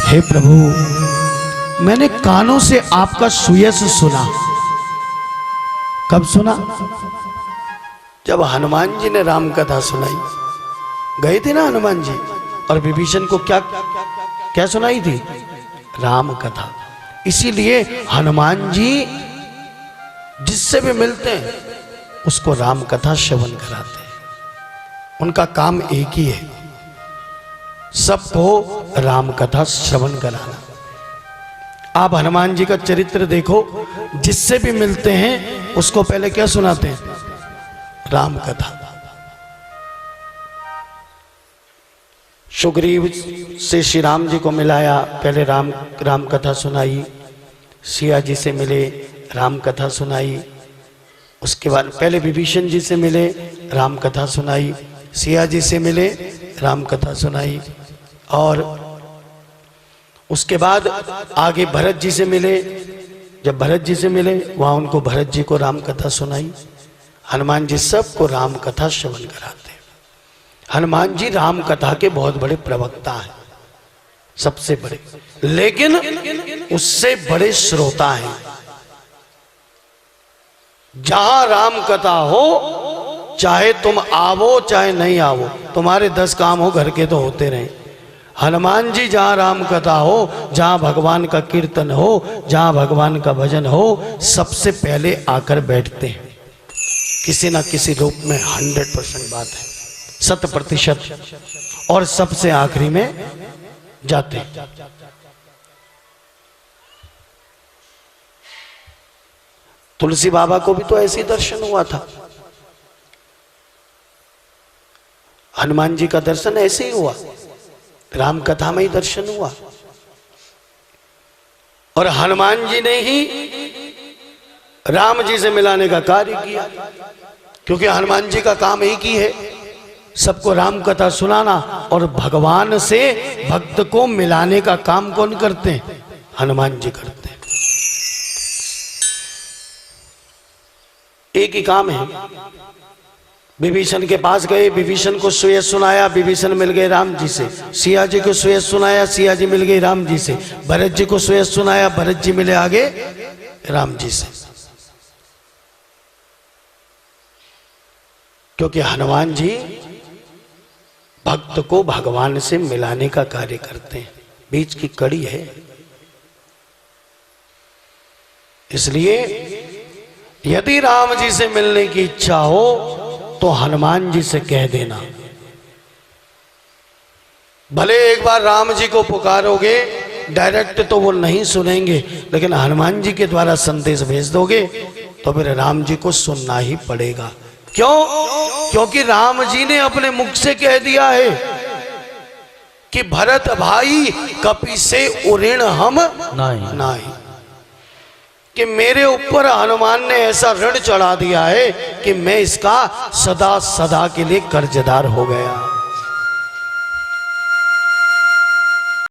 हे प्रभु, मैंने कानों से आपका सुयस सुना। कब सुना? जब हनुमान जी ने राम कथा सुनाई। गए थे ना हनुमान जी, और विभीषण को क्या क्या सुनाई थी? राम कथा। इसीलिए हनुमान जी जिससे भी मिलते हैं उसको राम कथा श्रवण कराते हैं। उनका काम एक ही है, सबको राम कथा श्रवण कराना। आप हनुमान जी का चरित्र देखो, जिससे भी मिलते हैं उसको पहले क्या सुनाते हैं? राम कथा। सुग्रीव से श्री राम जी को मिलाया, पहले राम कथा सुनाई। सिया जी से मिले, राम कथा सुनाई। उसके बाद पहले विभीषण जी से मिले, राम कथा सुनाई। सिया जी से मिले, राम कथा सुनाई। और उसके बाद आगे भरत जी से मिले। जब भरत जी से मिले वहां उनको भरत जी को राम कथा सुनाई। हनुमान जी सबको राम कथा श्रवण कराते हैं। हनुमान जी राम कथा के बहुत बड़े प्रवक्ता हैं, सबसे बड़े, लेकिन उससे बड़े श्रोता हैं। जहां राम कथा हो, चाहे तुम आवो चाहे नहीं आवो, तुम्हारे 10 काम हो घर के तो होते रहे। हनुमान जी जहां राम कथा हो, जहां भगवान का कीर्तन हो, जहां भगवान का भजन हो, सबसे पहले आकर बैठते हैं, किसी ना किसी रूप में। 100% बात है, 100%। और सबसे आखिरी में जाते हैं। तुलसी बाबा को भी तो ऐसे ही दर्शन हुआ था। हनुमान जी का दर्शन ऐसे ही हुआ, राम कथा में ही दर्शन हुआ। और हनुमान जी ने ही राम जी से मिलाने का कार्य किया, क्योंकि हनुमान जी का काम एक ही है, सबको राम कथा सुनाना। और भगवान से भक्त को मिलाने का काम कौन करते हैं? हनुमान जी करते हैं। एक ही काम है। विभीषण के पास गए, विभीषण को सुयस सुनाया, विभीषण मिल गए राम जी से। सिया जी को सुयस सुनाया, सिया जी मिल गए राम जी से। भरत जी को सुयस सुनाया, भरत जी मिले आगे राम जी से। क्योंकि हनुमान जी भक्त को भगवान से मिलाने का कार्य करते हैं, बीच की कड़ी है। इसलिए यदि राम जी से मिलने की इच्छा हो तो हनुमान जी से कह देना। भले एक बार राम जी को पुकारोगे, डायरेक्ट तो वो नहीं सुनेंगे, लेकिन हनुमान जी के द्वारा संदेश भेज दोगे तो फिर राम जी को सुनना ही पड़ेगा। क्यों? क्योंकि राम जी ने अपने मुख से कह दिया है कि भरत भाई कपि से उऋण हम नहीं, कि मेरे ऊपर हनुमान ने ऐसा ऋण चढ़ा दिया है कि मैं इसका सदा सदा के लिए कर्जदार हो गया।